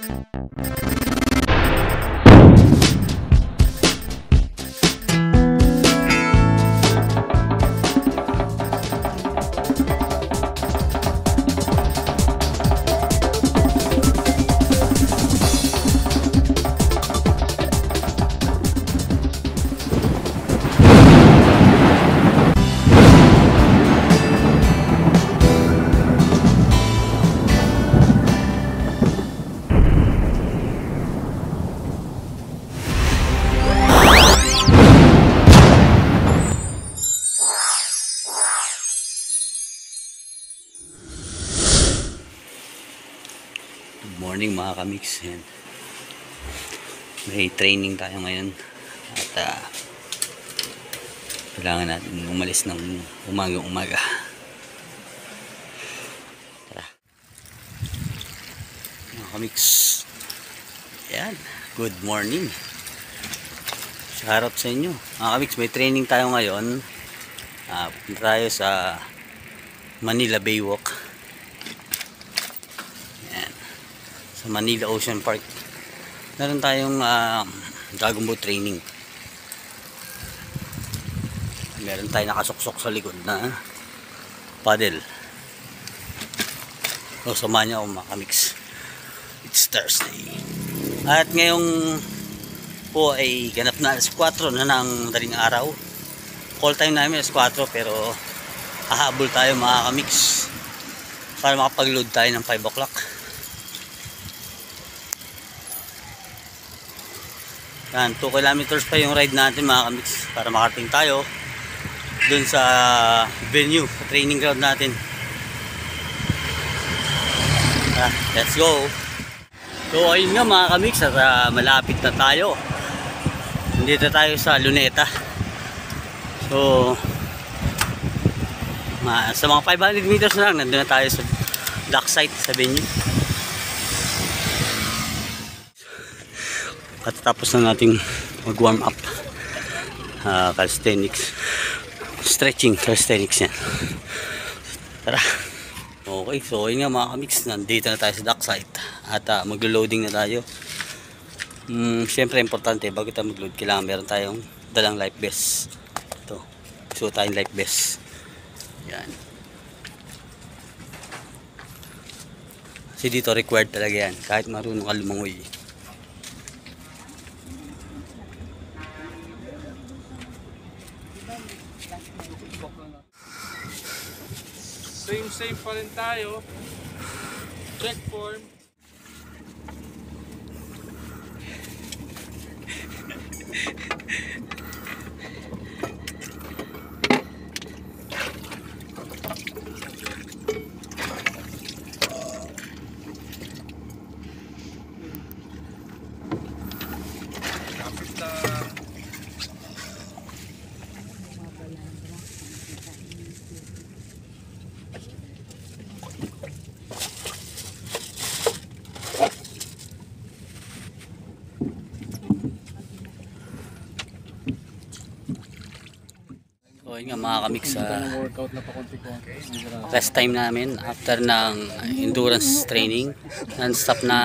Good morning mga kamix. Yan. May training tayo ngayon at kailangan natin umalis ng umaga. Tara mga kamix. Yan. Good morning. Shoutout sa inyo mga kamix. May training tayo ngayon. Punta tayo sa Manila Baywalk sa Manila Ocean Park. Meron tayong dragon boat training. Meron tayong nakasuksok sa likod na paddle. So samahan niyo ako mga kamix. It's Thursday. At ngayong po ay ganap na alas 4 na ng daling araw. Call time namin alas 4 pero hahabol tayo mga kamix para makapag-load tayo ng 5 o'clock. Yan, 2 kilometers pa yung ride natin mga kamix para makarating tayo dun sa venue, sa training ground natin. Let's go. So ayun nga mga kamix at malapit na tayo. Nandito tayo sa Luneta. So sa mga 500 meters na lang nandun na tayo sa dock site, sa venue. Katatapos na nating mag-warm up. Calisthenics. Stretching calisthenics yan. Tara. Okay, so yun nga mga kamix. Nandito na tayo sa dock site. At maglo-loading na tayo. Siyempre importante, bago tayo mag-load, kailangan meron tayong dalang life vest. Ito. So tayong life vest. Yan. Kasi dito required talaga yan. Kahit marunong ka lumangoy. Same pa rin tayo. Check form. Kapit lang. So yun nga mga kamix, rest time namin after ng endurance training. Non-stop na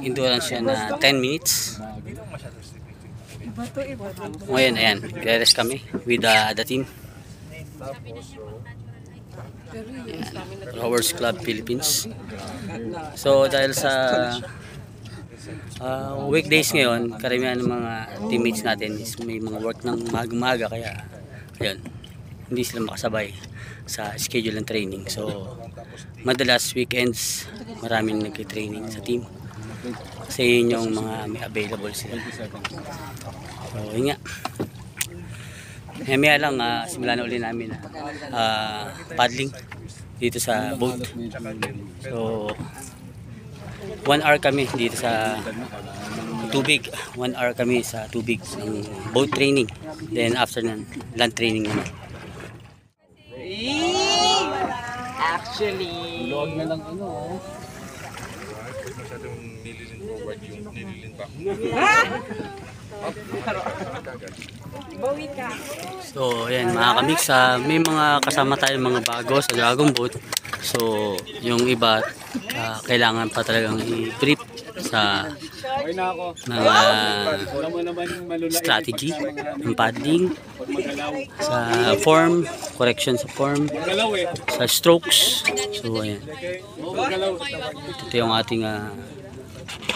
endurance yan na 10 minutes. Ngayon ayan, nagre-rest kami with the team. Ayan, Rowers Club Philippines. So dahil sa weekdays ngayon, karamihan ng mga teammates natin is may mga work ng maga-maga, kaya ayun, hindi sila makasabay sa schedule ng training. So madalas weekends maraming nagki-training sa team kasi yun yung mga may available sila. So yun nga, maya lang simula na uli namin paddling dito sa boat. So 1 hour kami dito sa tubig, 1 hour kami sa tubig ng boat training, then after nun land training naman. Actually, Log na lang ano. Masyadong nililin forward yung nililin back. So ayan mga kamix, may mga kasama tayong mga bago sa dragon boat. So yung iba kailangan pa talagang i-brief sa mga strategy ng paddling, sa form, correction sa form, sa strokes. So ayan, ito yung ating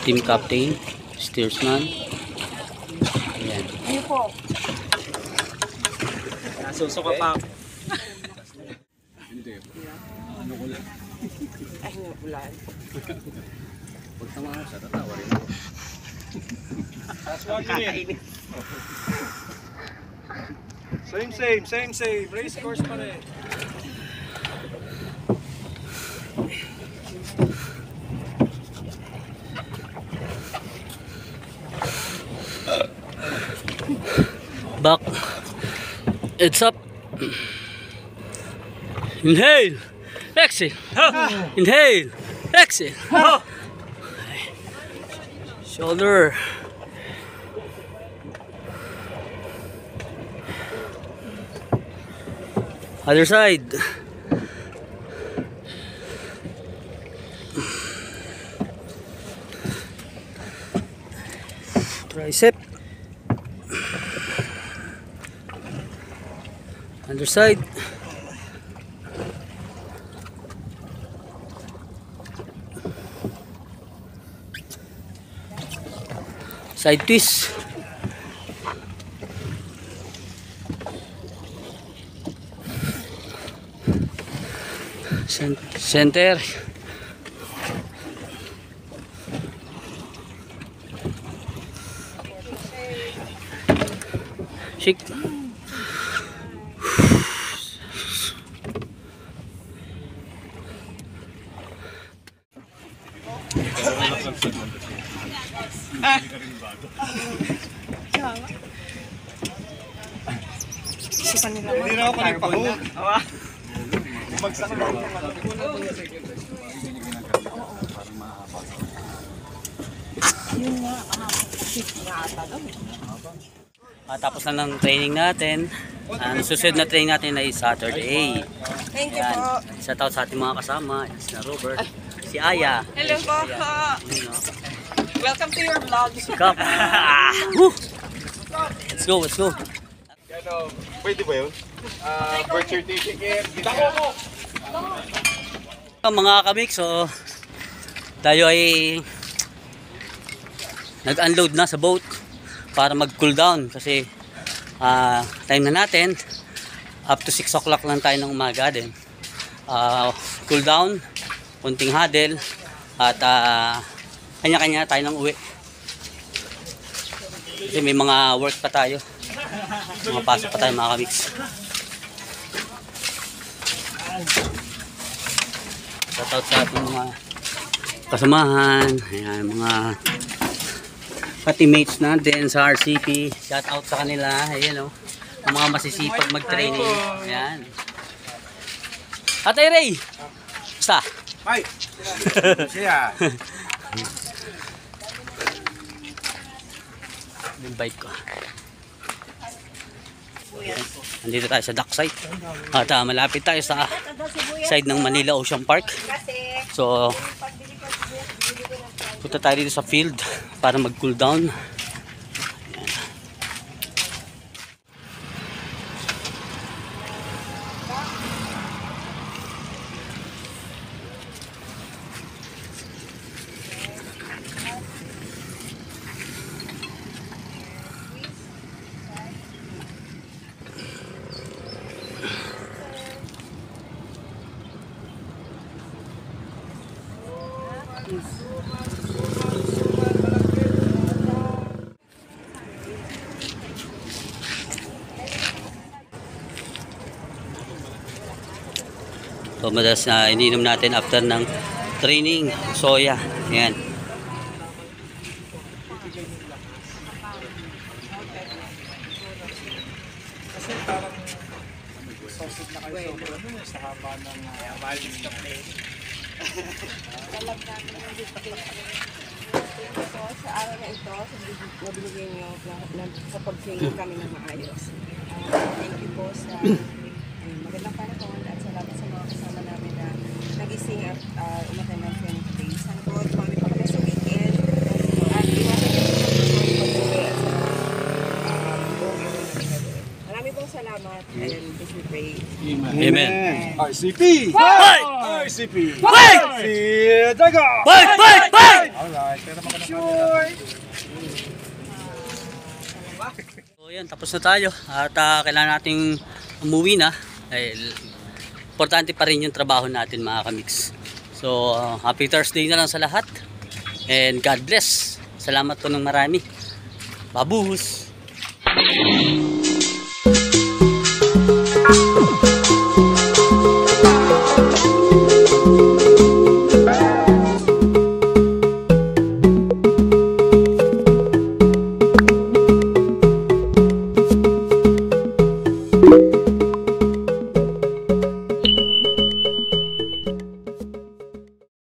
team captain, steersman. Ayan. Nasusuka pa ako. Ay, ulan. Kakainit. Same. Race course pa rin. Back. It's up. Inhale. Exhale. Inhale. Exhale. Shoulder. Other side. Tricep. Other side. Side twist. Center. Shake. Isa nila Hindi na ako nagpahog. Magsak na ako. Yun nga, shift nga ata daw. Tapos na ng training natin. Ang susunod na training natin ay Saturday. Thank you Yan. po. Shout out sa ating mga kasama. Yan, si Robert, si Aya. Hello po. Yun, no? Welcome to your vlog. Cup. Woo! Let's go, let's go. Ano, pwede ba yun? Birth certificate. Dako mo! Mga kamik, so tayo ay nag-unload na sa boat para mag-cool down kasi time na natin up to 6 o'clock lang tayo ng umaga din. Cool down, kunting huddle at kanya-kanya tayo ng uwi kasi may mga work pa tayo, mga pasok pa tayo mga kamix. Shoutout sa ating mga kasamahan, ayan, mga teammates natin sa RCP. Shoutout sa kanila, ayan o, ang mga masisipag mag-training. Ayan. Atay Ray! Basta? Hi! Siya! Yung bike ko. Nandito tayo sa dock site. At malapit tayo sa side ng Manila Ocean Park. So, punta tayo dito sa field para mag-cool down. So, madalas na ininom natin after ng training, soya. Ayan. Kasi parang sausage na kayo sa haba ng mileage na play. So, sa araw na ito, sa binigay niyo sa pag-training kami ng maayos. Thank you po sa magandang panahon at salamat sa mga kasama namin na nagising at umatay ng training today. Sana po, tumami pa kami sa weekend. RCP! Fight! RCP! Fight! Si Daga! Fight! Fight! Fight! Alright, pero sure! So yan, tapos na tayo at kailangan nating umuwi na dahil importante pa rin yung trabaho natin mga kamix. So happy Thursday na lang sa lahat and God bless. Salamat po ng marami. Babuhus!